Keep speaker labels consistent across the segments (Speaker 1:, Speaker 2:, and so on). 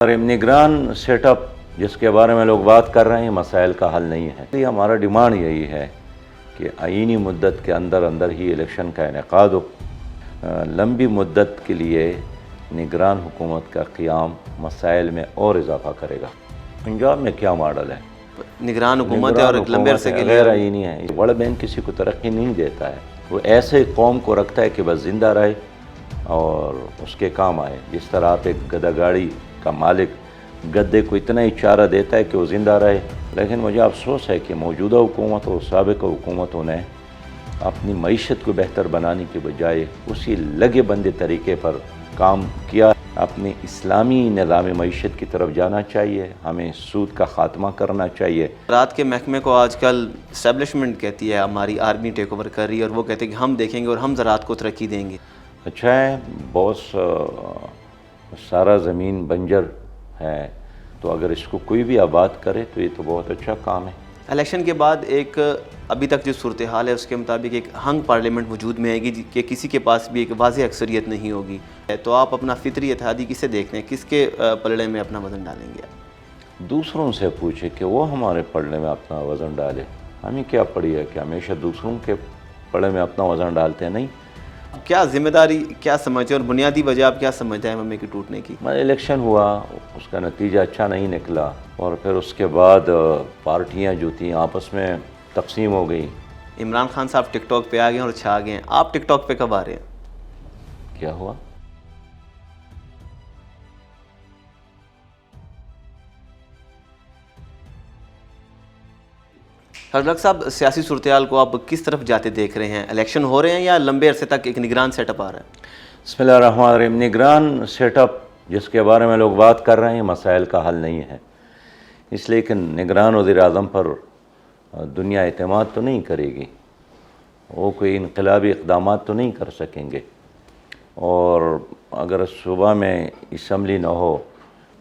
Speaker 1: اور نگران set up جس کے بارے میں لوگ بات کر رہے ہیں مسائل کا حل نہیں ہے. یہ ہمارا ڈیمانڈ یہی ہے کہ آئینی مدت کے اندر ہی الیکشن کا انعقاد ہو. لمبی مدت کے لیے نگران حکومت کا قیام مسائل میں اور اضافہ کرے گا. پنجاب میں کیا ماڈل ہے؟
Speaker 2: نگران حکومت ہے اور ایک لمبے عرصے کے لیے
Speaker 1: غیر آئینی ہے. ورلڈ بینک کسی کو ترقی نہیں دیتا ہے. وہ ایسے قوم کو رکھتا ہے کہ بس زندہ رہے اور اس کے کام آئے. جس طرح آپ ایک گدا گاڑی کا مالک گدے کو اتنا ہی چارہ دیتا ہے کہ وہ زندہ رہے. لیکن مجھے افسوس ہے کہ موجودہ حکومت اور سابقہ حکومتوں نے اپنی معیشت کو بہتر بنانے کے بجائے اسی لگے بندے طریقے پر کام کیا. اپنی اسلامی نظام معیشت کی طرف جانا چاہیے. ہمیں سود کا خاتمہ کرنا چاہیے.
Speaker 2: زراعت کے محکمے کو آج کل اسٹیبلشمنٹ کہتی ہے ہماری آرمی ٹیک اوور کر رہی ہے اور وہ کہتے ہیں کہ ہم دیکھیں گے اور ہم زراعت کو ترقی دیں گے.
Speaker 1: اچھا ہے، بہت سارا زمین بنجر ہے، تو اگر اس کو کوئی بھی آباد کرے تو یہ تو بہت اچھا کام ہے.
Speaker 2: الیکشن کے بعد ایک ابھی تک جو صورتحال ہے اس کے مطابق ایک ہنگ پارلیمنٹ وجود میں آئے گی کہ کسی کے پاس بھی ایک واضح اکثریت نہیں ہوگی. تو آپ اپنا فطری اتحادی کسے دیکھتے ہیں، کس کے پلڑے میں اپنا وزن ڈالیں گے؟
Speaker 1: دوسروں سے پوچھے کہ وہ ہمارے پلڑے میں اپنا وزن ڈالے. ہمیں کیا پڑی ہے کہ ہمیشہ دوسروں کے پلڑے میں اپنا وزن ڈالتے ہیں؟ نہیں.
Speaker 2: کیا ذمہ داری کیا سمجھتے ہیں اور بنیادی وجہ آپ کیا سمجھتے ہیں ممی کے ٹوٹنے کی؟
Speaker 1: الیکشن ہوا، اس کا نتیجہ اچھا نہیں نکلا اور پھر اس کے بعد پارٹیاں جو تھیں آپس میں تقسیم ہو گئی.
Speaker 2: عمران خان صاحب ٹک ٹاک پہ آ گئے اور چھا گئے ہیں. آپ ٹک ٹاک پہ کب آ رہے ہیں؟
Speaker 1: کیا ہوا؟
Speaker 2: حضرت صاحب، سیاسی صورتحال کو آپ کس طرف جاتے دیکھ رہے ہیں؟ الیکشن ہو رہے ہیں یا لمبے عرصے تک ایک نگران سیٹ اپ آ رہا ہے؟
Speaker 1: بسم اللہ الرحمن الرحیم. نگران سیٹ اپ جس کے بارے میں لوگ بات کر رہے ہیں مسائل کا حل نہیں ہے. اس لیے کہ نگران وزیر اعظم پر دنیا اعتماد تو نہیں کرے گی. وہ کوئی انقلابی اقدامات تو نہیں کر سکیں گے. اور اگر صوبہ میں اسمبلی نہ ہو،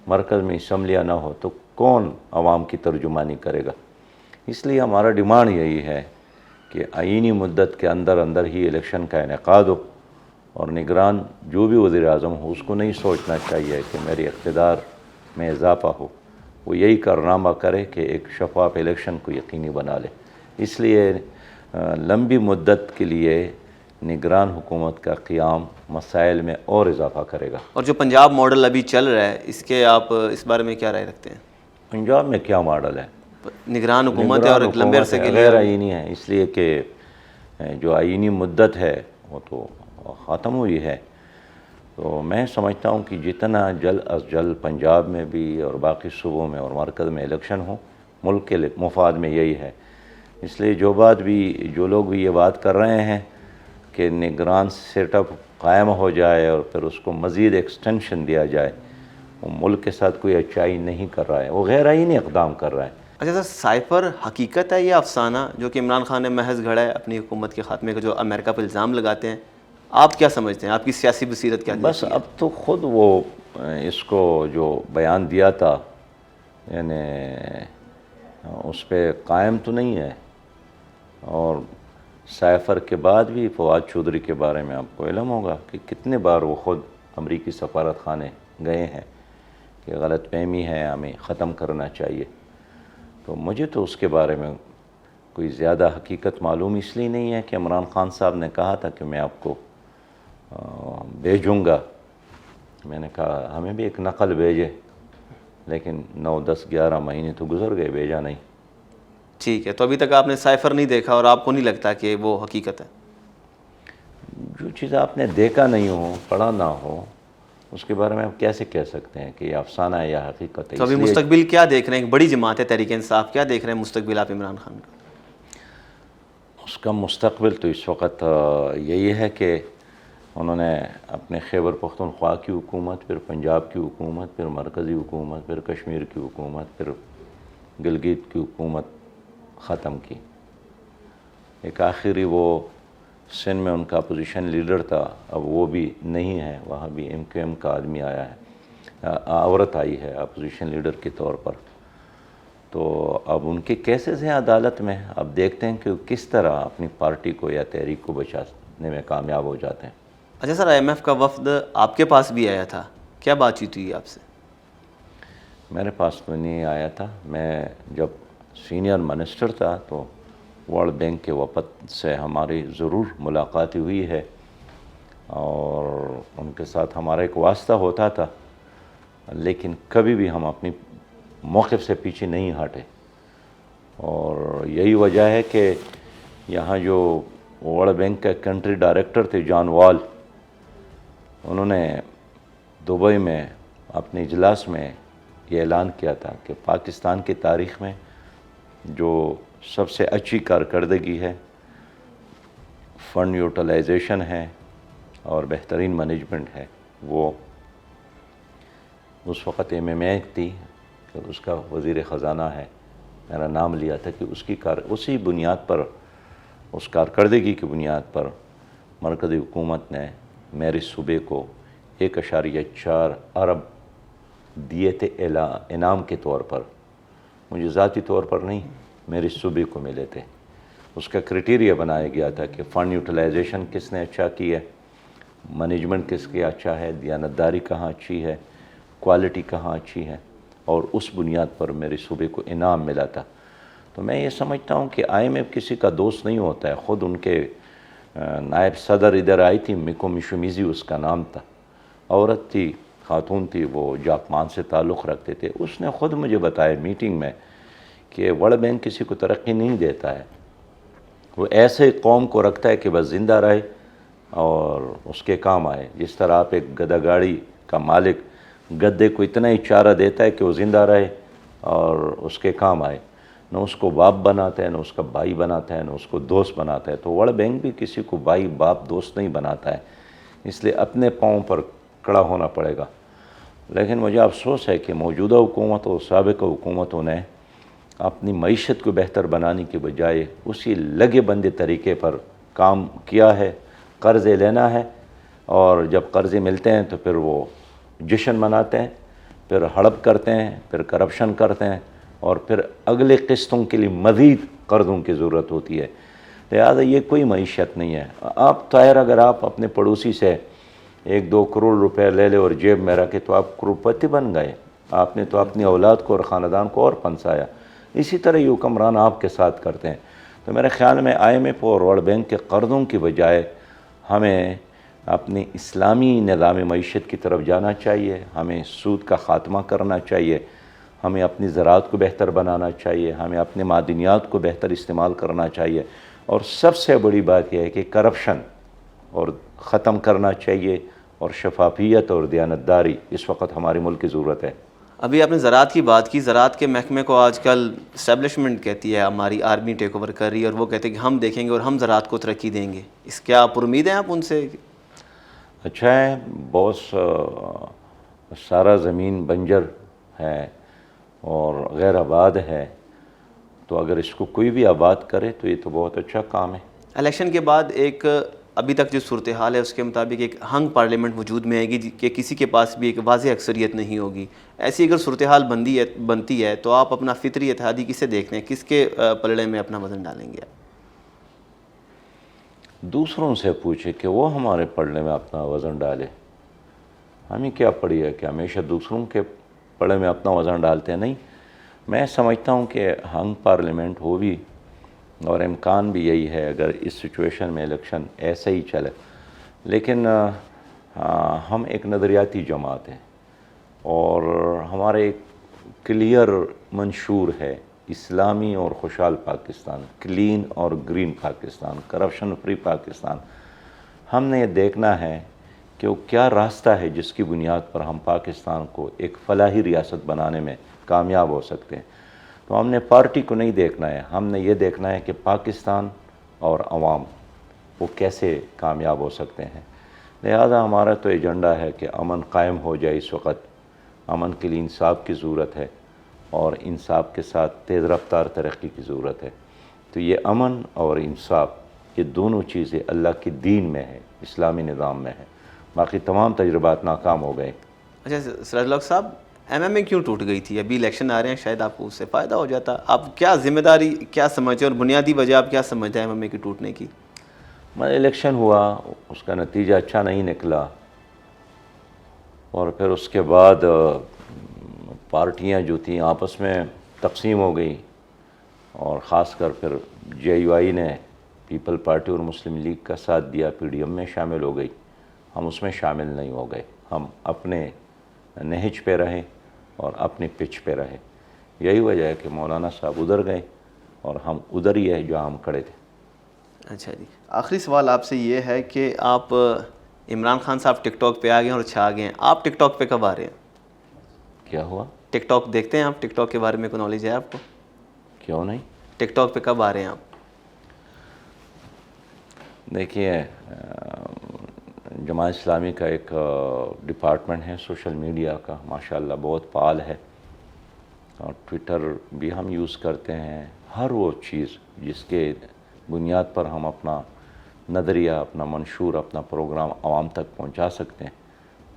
Speaker 1: مرکز میں اسمبلیاں نہ ہو تو کون عوام کی ترجمانی کرے گا؟ اس لیے ہمارا ڈیمانڈ یہی ہے کہ آئینی مدت کے اندر ہی الیکشن کا انعقاد ہو. اور نگران جو بھی وزیر اعظم ہو اس کو نہیں سوچنا چاہیے کہ میری اقتدار میں اضافہ ہو. وہ یہی کارنامہ کرے کہ ایک شفاف الیکشن کو یقینی بنا لے. اس لیے لمبی مدت کے لیے نگران حکومت کا قیام مسائل میں اور اضافہ کرے گا.
Speaker 2: اور جو پنجاب ماڈل ابھی چل رہا ہے اس کے آپ اس بارے میں کیا رائے رکھتے ہیں؟
Speaker 1: پنجاب میں کیا ماڈل ہے؟
Speaker 2: نگران حکومت ہے اور ایک لمبے عرصے کے لیے
Speaker 1: غیر آئینی ہے. اس لیے کہ جو آئینی مدت ہے وہ تو ختم ہوئی ہے. تو میں سمجھتا ہوں کہ جتنا جلد از جلد پنجاب میں بھی اور باقی صوبوں میں اور مرکز میں الیکشن ہو، ملک کے مفاد میں یہی ہے. اس لیے جو لوگ بھی یہ بات کر رہے ہیں کہ نگران سیٹ اپ قائم ہو جائے اور پھر اس کو مزید ایکسٹینشن دیا جائے، وہ ملک کے ساتھ کوئی اچھائی نہیں کر رہا ہے، وہ غیر آئینی اقدام کر رہا ہے.
Speaker 2: اچھا سر، سائفر حقیقت ہے یا افسانہ جو کہ عمران خان نے محض گھڑا ہے اپنی حکومت کے خاتمے کا، جو امریکہ پر الزام لگاتے ہیں؟ آپ کیا سمجھتے ہیں؟ آپ کی سیاسی بصیرت کیا
Speaker 1: بس اب تو خود وہ اس کو جو بیان دیا تھا یعنی اس پہ قائم تو نہیں ہے. اور سائفر کے بعد بھی فواد چودھری کے بارے میں آپ کو علم ہوگا کہ کتنے بار وہ خود امریکی سفارت خانے گئے ہیں کہ غلط فہمی ہے، ہمیں ختم کرنا چاہیے. تو مجھے تو اس کے بارے میں کوئی زیادہ حقیقت معلوم اس لیے نہیں ہے کہ عمران خان صاحب نے کہا تھا کہ میں آپ کو بھیجوں گا. میں نے کہا ہمیں بھی ایک نقل بھیجے، لیکن 9 10 11 مہینے تو گزر گئے، بھیجا نہیں.
Speaker 2: ٹھیک ہے، تو ابھی تک آپ نے سائفر نہیں دیکھا اور آپ کو نہیں لگتا کہ وہ حقیقت ہے؟
Speaker 1: جو چیز آپ نے دیکھا نہیں ہو، پڑھا نہ ہو، اس کے بارے میں آپ کیسے کہہ سکتے ہیں کہ یہ افسانہ ہے یا حقیقت ہے؟
Speaker 2: تو ابھی مستقبل کیا دیکھ رہے ہیں؟ ایک بڑی جماعت ہے تحریک انصاف، کیا دیکھ رہے ہیں مستقبل آپ عمران خان کا؟
Speaker 1: اس کا مستقبل تو اس وقت یہی ہے کہ انہوں نے اپنے خیبر پختونخوا کی حکومت، پھر پنجاب کی حکومت، پھر مرکزی حکومت، پھر کشمیر کی حکومت، پھر گلگت کی حکومت ختم کی. ایک آخری وہ سندھ میں ان کا اپوزیشن لیڈر تھا، اب وہ بھی نہیں ہے. وہاں بھی ایم کیو ایم کا آدمی آیا ہے، عورت آئی ہے اپوزیشن لیڈر کے طور پر. تو اب ان کے کیسز ہیں عدالت میں. اب دیکھتے ہیں کہ کس طرح اپنی پارٹی کو یا تحریک کو بچانے میں کامیاب ہو جاتے ہیں.
Speaker 2: اچھا سر، IMF کا وفد آپ کے پاس بھی آیا تھا، کیا بات چیت ہوئی آپ سے؟
Speaker 1: میرے پاس تو نہیں آیا تھا. میں جب سینئر منسٹر تھا تو ورلڈ بینک کے وفد سے ہماری ضرور ملاقات ہوئی ہے اور ان کے ساتھ ہمارا ایک واسطہ ہوتا تھا, لیکن کبھی بھی ہم اپنی موقف سے پیچھے نہیں ہٹے. اور یہی وجہ ہے کہ یہاں جو ورلڈ بینک کے کنٹری ڈائریکٹر تھے جان وال, انہوں نے دبئی میں اپنے اجلاس میں یہ اعلان کیا تھا کہ پاکستان کی تاریخ میں جو سب سے اچھی کارکردگی ہے, فنڈ یوٹیلائزیشن ہے اور بہترین مینجمنٹ ہے, وہ اس وقت MMA تھی کہ اس کا وزیر خزانہ ہے, میرا نام لیا تھا کہ اسی بنیاد پر, اس کارکردگی کی بنیاد پر مرکزی حکومت نے میرے صوبے کو 1.4 ارب دیے تھے انعام کے طور پر. مجھے ذاتی طور پر نہیں, میرے صوبے کو ملے تھے. اس کا کرائٹیریا بنایا گیا تھا کہ فنڈ یوٹیلائزیشن کس نے اچھا کی ہے, مینجمنٹ کس کے اچھا ہے, دیانتداری کہاں اچھی ہے, کوالٹی کہاں اچھی ہے, اور اس بنیاد پر میرے صوبے کو انعام ملا تھا. تو میں یہ سمجھتا ہوں کہ IMF کسی کا دوست نہیں ہوتا ہے. خود ان کے نائب صدر ادھر آئی تھی, میکو مشومیزی اس کا نام تھا, عورت تھی, خاتون تھی, وہ جاپان سے تعلق رکھتے تھے. اس نے خود مجھے بتایا میٹنگ میں کہ ورلڈ بینک کسی کو ترقی نہیں دیتا ہے, وہ ایسے قوم کو رکھتا ہے کہ بس زندہ رہے اور اس کے کام آئے. جس طرح آپ ایک گدہ گاڑی کا مالک گدے کو اتنا ہی چارہ دیتا ہے کہ وہ زندہ رہے اور اس کے کام آئے, نہ اس کو باپ بناتا ہے, نہ اس کا بھائی بناتا ہے, نہ اس کو دوست بناتا ہے. تو ورلڈ بینک بھی کسی کو بھائی باپ دوست نہیں بناتا ہے, اس لیے اپنے پاؤں پر کھڑا ہونا پڑے گا. لیکن مجھے افسوس ہے کہ موجودہ حکومت اور سابقہ حکومتوں نے اپنی معیشت کو بہتر بنانے کے بجائے اسی لگے بندے طریقے پر کام کیا ہے. قرضے لینا ہے اور جب قرضے ملتے ہیں تو پھر وہ جشن مناتے ہیں, پھر ہڑپ کرتے ہیں, پھر کرپشن کرتے ہیں, اور پھر اگلے قسطوں کے لیے مزید قرضوں کی ضرورت ہوتی ہے. لہذا یہ کوئی معیشت نہیں ہے. آپ طاہر اگر آپ اپنے پڑوسی سے 1-2 کروڑ روپے لے لے اور جیب میں رکھے تو آپ کروڑپتی بن گئے. آپ نے تو اپنی اولاد کو اور خاندان کو اور پنسایا. اسی طرح یہ حکمران آپ کے ساتھ کرتے ہیں. تو میرے خیال میں IMF اور ورلڈ بینک کے قرضوں کی بجائے ہمیں اپنی اسلامی نظام معیشت کی طرف جانا چاہیے. ہمیں سود کا خاتمہ کرنا چاہیے, ہمیں اپنی زراعت کو بہتر بنانا چاہیے, ہمیں اپنے معدنیات کو بہتر استعمال کرنا چاہیے, اور سب سے بڑی بات یہ ہے کہ کرپشن اور ختم کرنا چاہیے, اور شفافیت اور دیانتداری اس وقت ہمارے ملک کی ضرورت ہے.
Speaker 2: ابھی آپ نے زراعت کی بات کی. زراعت کے محکمے کو آج کل اسٹیبلشمنٹ کہتی ہے ہماری آرمی ٹیک اوور کر رہی ہے, اور وہ کہتے ہیں کہ ہم دیکھیں گے اور ہم زراعت کو ترقی دیں گے. اس کیا پر امید ہیں آپ ان سے؟
Speaker 1: اچھا ہے, بہت سارا زمین بنجر ہے اور غیر آباد ہے, تو اگر اس کو کوئی بھی آباد کرے تو یہ تو بہت اچھا کام ہے.
Speaker 2: الیکشن کے بعد ایک ابھی تک جو صورتحال ہے اس کے مطابق ایک ہنگ پارلیمنٹ وجود میں آئے گی کہ کسی کے پاس بھی ایک واضح اکثریت نہیں ہوگی. ایسی اگر صورتحال بنتی ہے تو آپ اپنا فطری اتحادی کسے دیکھتے ہیں, کس کے پلڑے میں اپنا وزن ڈالیں گے؟
Speaker 1: دوسروں سے پوچھے کہ وہ ہمارے پلڑے میں اپنا وزن ڈالے. ہمیں کیا پڑی ہے کہ ہمیشہ دوسروں کے پلڑے میں اپنا وزن ڈالتے ہیں؟ نہیں, میں سمجھتا ہوں کہ ہنگ پارلیمنٹ ہو بھی, اور امکان بھی یہی ہے اگر اس سچویشن میں الیکشن ایسے ہی چلے. لیکن ہم ایک نظریاتی جماعت ہیں اور ہمارے ایک کلیئر منشور ہے, اسلامی اور خوشحال پاکستان, کلین اور green Pakistan, corruption free Pakistan. ہم نے یہ دیکھنا ہے کہ وہ کیا راستہ ہے جس کی بنیاد پر ہم پاکستان کو ایک فلاحی ریاست بنانے میں کامیاب ہو سکتے ہیں. تو ہم نے پارٹی کو نہیں دیکھنا ہے, ہم نے یہ دیکھنا ہے کہ پاکستان اور عوام وہ کیسے کامیاب ہو سکتے ہیں. لہذا ہمارا تو ایجنڈا ہے کہ امن قائم ہو جائے. اس وقت امن کے لیے انصاف کی ضرورت ہے اور انصاف کے ساتھ تیز رفتار ترقی کی ضرورت ہے. تو یہ امن اور انصاف, یہ دونوں چیزیں اللہ کے دین میں ہے, اسلامی نظام میں ہے. باقی تمام تجربات ناکام ہو گئے.
Speaker 2: اچھا سراج الحق صاحب, MMA کیوں ٹوٹ گئی تھی؟ ابھی الیکشن آ رہے ہیں, شاید آپ کو اس سے فائدہ ہو جاتا. آپ کیا ذمہ داری کیا سمجھتے ہیں اور بنیادی وجہ آپ کیا سمجھتے ہیں MMA کی ٹوٹنے کی؟
Speaker 1: الیکشن ہوا, اس کا نتیجہ اچھا نہیں نکلا, اور پھر اس کے بعد پارٹیاں جو تھیں آپس میں تقسیم ہو گئی، اور خاص کر پھر جے یو آئی نے پیپل پارٹی اور مسلم لیگ کا ساتھ دیا، پی ڈی ایم میں شامل ہو گئی، ہم اس میں شامل نہیں ہو گئے، ہم اپنے نہج پہ رہے اور اپنی پچ پہ رہے. یہی وجہ ہے کہ مولانا صاحب ادھر گئے اور ہم ادھر ہی ہے جو ہم کھڑے تھے.
Speaker 2: اچھا جی، آخری سوال آپ سے یہ ہے کہ آپ عمران خان صاحب ٹک ٹاک پہ آ گئے ہیں اور چھا گئے ہیں، آپ ٹک ٹاک پہ کب آ رہے ہیں؟
Speaker 1: کیا ہوا؟
Speaker 2: ٹک ٹاک دیکھتے ہیں آپ؟ ٹک ٹاک کے بارے میں کوئی نالج ہے آپ کو؟
Speaker 1: کیوں نہیں؟
Speaker 2: ٹک ٹاک پہ کب آ رہے ہیں آپ؟
Speaker 1: دیکھیے، جماعت اسلامی کا ایک ڈپارٹمنٹ ہے سوشل میڈیا کا، ماشاءاللہ بہت فعال ہے، اور ٹویٹر بھی ہم یوز کرتے ہیں. ہر وہ چیز جس کے بنیاد پر ہم اپنا نظریہ، اپنا منشور، اپنا پروگرام عوام تک پہنچا سکتے ہیں،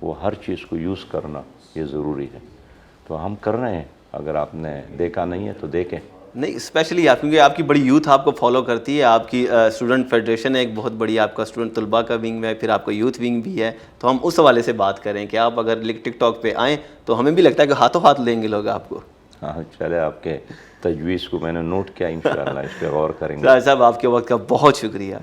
Speaker 1: وہ ہر چیز کو یوز کرنا یہ ضروری ہے. تو ہم کر رہے ہیں، اگر آپ نے دیکھا نہیں ہے تو دیکھیں.
Speaker 2: نہیں، اسپیشلی آپ، کیونکہ آپ کی بڑی یوتھ آپ کو فالو کرتی ہے، آپ کی اسٹوڈنٹ فیڈریشن ہے ایک بہت بڑی، آپ کا اسٹوڈنٹ طلباء کا ونگ ہے، پھر آپ کا یوتھ ونگ بھی ہے، تو ہم اس حوالے سے بات کریں کہ آپ اگر ٹک ٹاک پہ آئیں تو ہمیں بھی لگتا ہے کہ ہاتھوں ہاتھ لیں گے لوگ آپ کو.
Speaker 1: ہاں چلے، آپ کے تجویز کو میں نے نوٹ کیا، انشاءاللہ اس پہ غور کریں گے.
Speaker 2: صاحب آپ کے وقت کا بہت شکریہ.